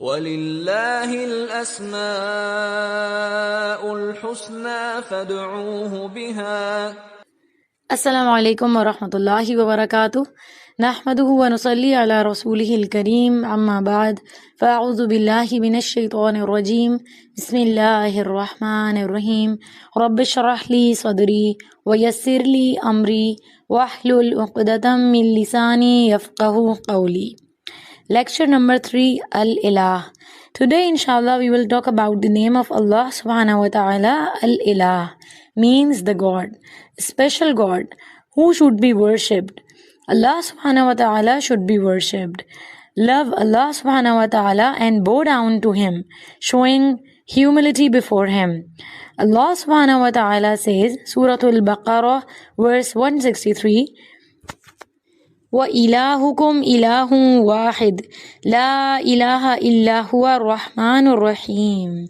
وَلِلَّهِ الْأَسْمَاءُ الْحُسْنَى فَادْعُوهُ بِهَا. Assalamu alaikum wa rahmatullahi wa barakatuh. Nahmaduhu wa nusalli ala rasulihil kareem. Amma ba'd. Fa'a'udhu billahi minash shaitanir rajim. Bismillahir rahmanir rahim. Rabbi shrah li sadri wa yassir li amri wahlul 'uqdatam min lisani yafqahu qawli. Lecture number 3, Al-Ilah. Today, inshallah, we will talk about the name of Allah subhanahu wa ta'ala. Al-Ilah means the God, special God, who should be worshipped. Allah subhanahu wa ta'ala should be worshipped. Love Allah subhanahu wa ta'ala and bow down to Him, showing humility before Him. Allah subhanahu wa ta'ala says, Surah Al-Baqarah, verse 163, وَإِلَهُكُمْ إِلَهٌ وَاحِدٌ لَا إِلَهَ إِلَّا هُوَ الرَّحْمَنُ الرَّحِيمُ.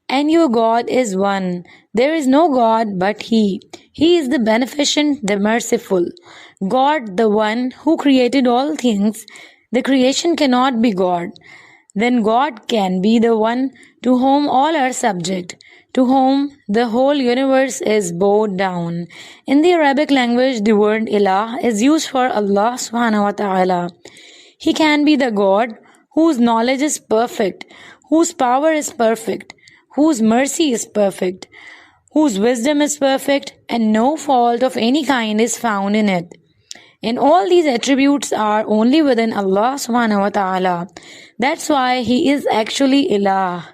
And your God is one. There is no God but He. He is the beneficent, the merciful. God, the one who created all things. The creation cannot be God. Then God can be the one to whom all are subject, to whom the whole universe is bowed down. In the Arabic language, the word ilah is used for Allah subhanahu wa ta'ala. He can be the God whose knowledge is perfect, whose power is perfect, whose mercy is perfect, whose wisdom is perfect, and no fault of any kind is found in it. And all these attributes are only within Allah subhanahu wa ta'ala. That's why He is actually ilah.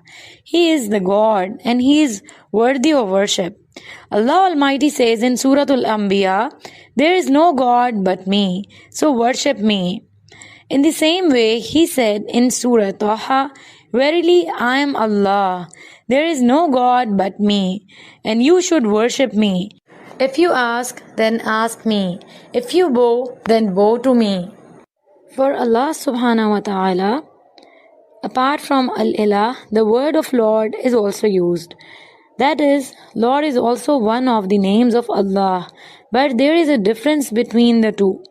He is the God and He is worthy of worship. Allah Almighty says in Surah Al-Anbiya, there is no God but me, so worship me. In the same way, He said in Surah Taha, verily I am Allah. There is no God but me, and you should worship me. If you ask, then ask me. If you bow, then bow to me. For Allah subhanahu wa ta'ala, apart from Al-Ilah, the word of Lord is also used. That is, Lord is also one of the names of Allah, but there is a difference between the two.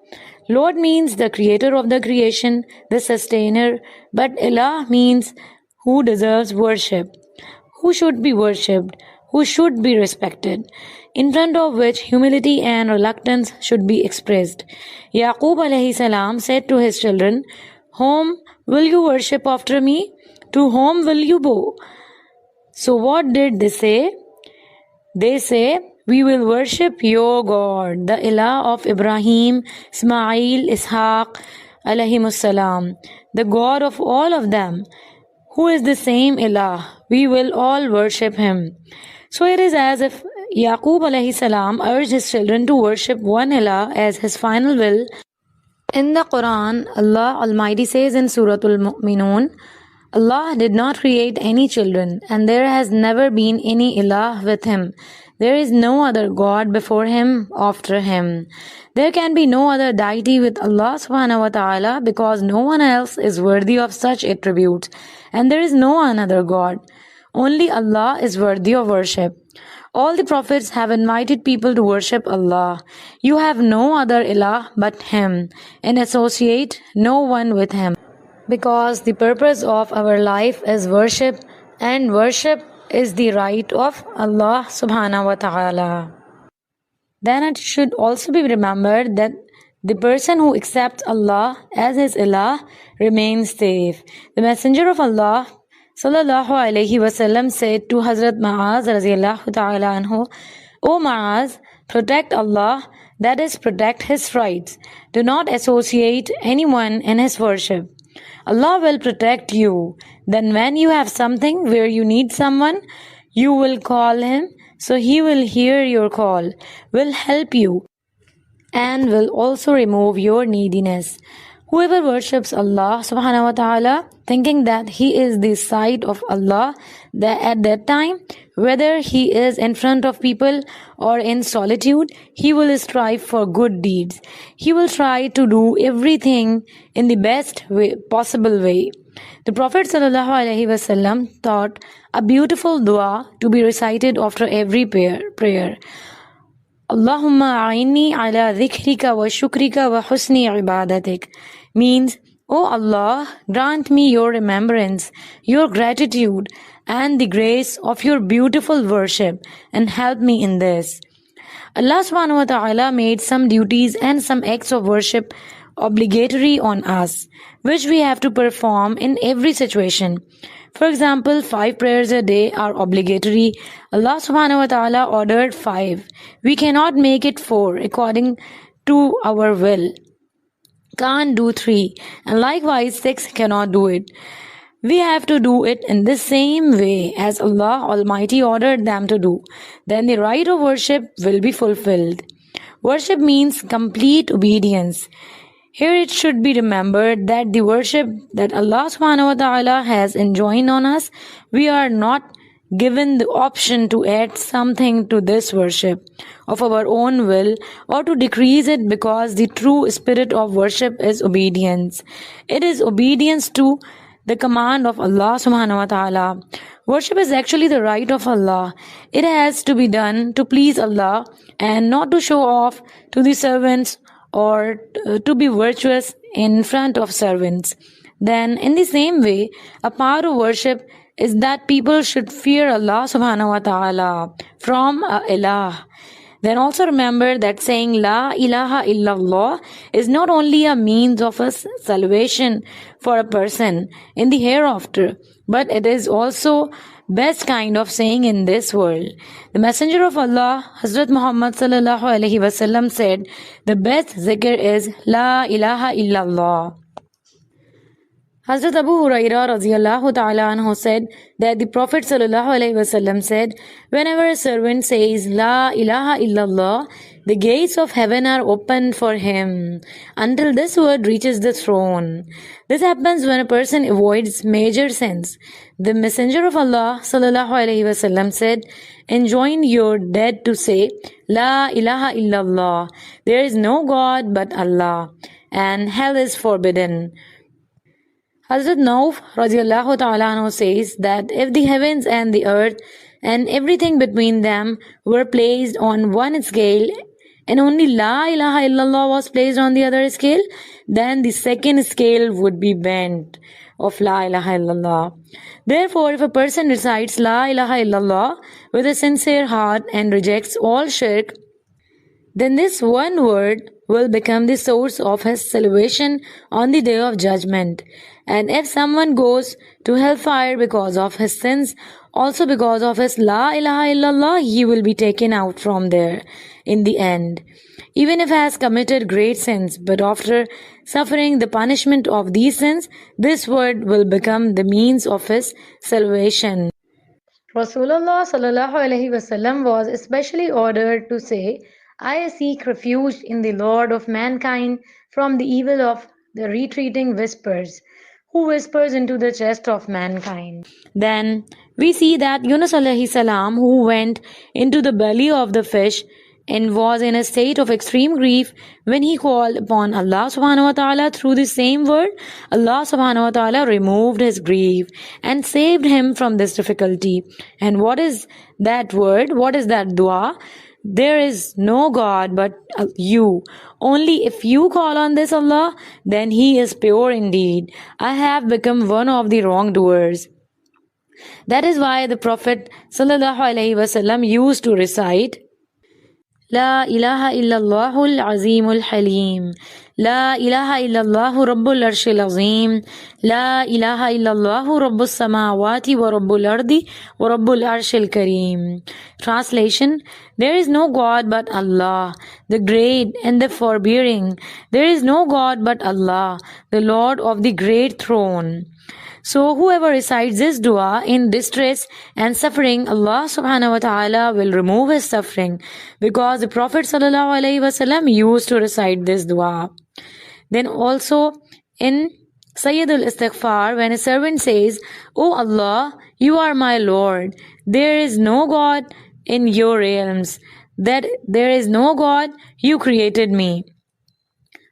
Lord means the creator of the creation, the sustainer, but Ilah means who deserves worship, who should be worshipped, who should be respected, in front of which humility and reluctance should be expressed. Yaqub alayhi salam said to his children, whom will you worship after me? To whom will you bow? So what did they say? They say, we will worship your God, the Ilah of Ibrahim, Ismail, Ishaq, alayhimus salam, the God of all of them, who is the same Ilah. We will all worship Him. So it is as if Yaqub alayhi salam urged his children to worship one Ilah as his final will. In the Quran, Allah Almighty says in Surah Al-Mu'minun, Allah did not create any children, and there has never been any Ilah with Him. There is no other God before Him, after Him. There can be no other deity with Allah subhanahu wa ta'ala because no one else is worthy of such attributes, and there is no another God. Only Allah is worthy of worship. All the prophets have invited people to worship Allah. You have no other ilah but Him, and associate no one with Him. Because the purpose of our life is worship, and worship is the right of Allah subhanahu wa ta'ala. Then it should also be remembered that the person who accepts Allah as his ilah remains safe. The Messenger of Allah Sallallahu alayhi wasallam said to Hazrat Ma'az raziyallahu ta'ala anhu, O Ma'az, protect Allah, that is, protect His rights. Do not associate anyone in His worship. Allah will protect you. Then when you have something where you need someone, you will call Him, so He will hear your call, will help you, and will also remove your neediness. Whoever worships Allah subhanahu wa ta'ala, thinking that he is the sight of Allah at that time, whether he is in front of people or in solitude, he will strive for good deeds. He will try to do everything in the best possible way. The Prophet ﷺ taught a beautiful dua to be recited after every prayer. Allahumma a'inni ala dhikrika wa shukrika wa husni ibadatik, means, O Allah, grant me your remembrance, your gratitude, and the grace of your beautiful worship, and help me in this. Allah subhanahu wa ta'ala made some duties and some acts of worship obligatory on us, which we have to perform in every situation. For example, 5 prayers a day are obligatory. Allah subhanahu wa ta'ala ordered 5. We cannot make it 4 according to our will. Can't do 3, and likewise 6 cannot do it. We have to do it in the same way as Allah Almighty ordered them to do. Then the right of worship will be fulfilled. Worship means complete obedience. Here it should be remembered that the worship that Allah subhanahu wa ta'ala has enjoined on us, we are not given the option to add something to this worship of our own will or to decrease it, because the true spirit of worship is obedience. It is obedience to the command of Allah subhanahu wa ta'ala. Worship is actually the right of Allah. It has to be done to please Allah and not to show off to the servants or to be virtuous in front of servants. Then in the same way, a part of worship is that people should fear Allah subhanahu wa ta'ala from ilah. Then also remember that saying La ilaha illallah is not only a means of a salvation for a person in the hereafter, but it is also best kind of saying in this world. The Messenger of Allah, Hazrat Muhammad sallallahu alaihi wasallam said, the best zikr is La ilaha illallah. Hazrat Abu Hurairah radiyallahu ta'ala anhu said that the Prophet sallallahu alaihi wasallam said, whenever a servant says La ilaha illallah, the gates of heaven are opened for him until this word reaches the throne. This happens when a person avoids major sins. The Messenger of Allah sallallahu alaihi wasallam said, enjoin your dead to say La ilaha illallah. There is no God but Allah, and hell is forbidden. Hazrat Nauf radiallahu ta'ala anhu says that if the heavens and the earth and everything between them were placed on one scale and only La ilaha illallah was placed on the other scale, then the second scale would be bent of La ilaha illallah. Therefore, if a person recites La ilaha illallah with a sincere heart and rejects all shirk, then this one word will become the source of his salvation on the day of judgment. And if someone goes to hellfire because of his sins, also because of his La ilaha illallah, he will be taken out from there in the end. Even if he has committed great sins, but after suffering the punishment of these sins, this word will become the means of his salvation. Rasulullah sallallahu alaihi wasallam was especially ordered to say, I seek refuge in the Lord of mankind from the evil of the retreating whispers, who whispers into the chest of mankind. Then we see that Yunus alayhi salam, who went into the belly of the fish and was in a state of extreme grief, when he called upon Allah subhanahu wa ta'ala through the same word, Allah subhanahu wa ta'ala removed his grief and saved him from this difficulty. And what is that word? What is that dua? There is no God but you. Only if you call on this Allah, then He is pure indeed. I have become one of the wrongdoers. That is why the Prophet sallallahu alaihi wasallam used to recite La ilaha illallahul azimul halim. La ilaha illallahu rabbul arshil azim. La ilaha illallahu rabbus samawati wa rabbul ardi wa rabbul arshil kareem. Translation: there is no God but Allah, the great and the forbearing. There is no God but Allah, the Lord of the great throne. So whoever recites this dua in distress and suffering, Allah subhanahu wa ta'ala will remove his suffering, because the Prophet sallallahu alaihi wasallam used to recite this dua. Then also in Sayyidul Istighfar, when a servant says, O Allah, you are my Lord, there is no God in your realms, that there is no God, you created me.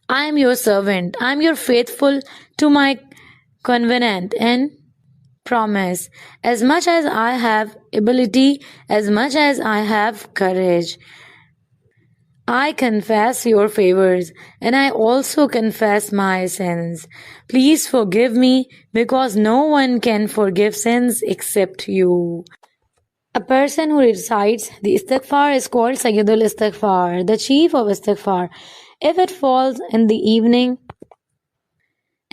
I am your servant, I am your faithful to my covenant and promise, as much as I have ability, as much as I have courage. I confess your favors, and I also confess my sins. Please forgive me, because no one can forgive sins except you. A person who recites the istighfar is called Sayyidul Istighfar, the chief of istighfar. If it falls in the evening,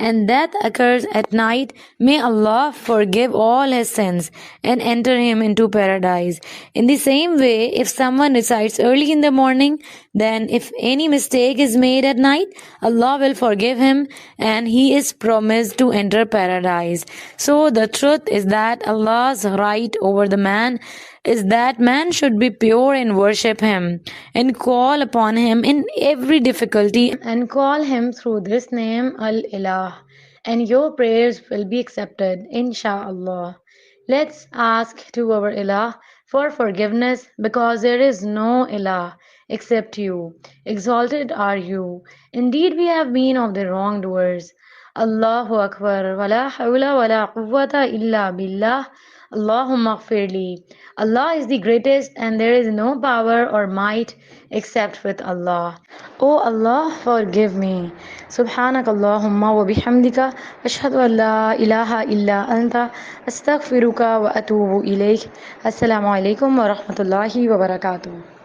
and that occurs at night, may Allah forgive all his sins and enter him into paradise. In the same way, if someone recites early in the morning, then if any mistake is made at night, Allah will forgive him and he is promised to enter paradise. So the truth is that Allah's right over the man is that man should be pure and worship him and call upon him in every difficulty and call him through this name Al-Ilah, and your prayers will be accepted insha'Allah. Let's ask to our Ilah for forgiveness, because there is no Ilah except you. Exalted are you. Indeed we have been of the wrongdoers. Allahu Akbar, wala hawla wala quwwata illa billah. Allahumma gfirli. Allah is the greatest, and there is no power or might except with Allah. O Allah, forgive me. Subhanak Allahumma wa bihamdika ashhadu an la ilaha illa anta astaghfiruka wa atubu ilayk. Assalamu alaikum wa rahmatullahi wa barakatuh.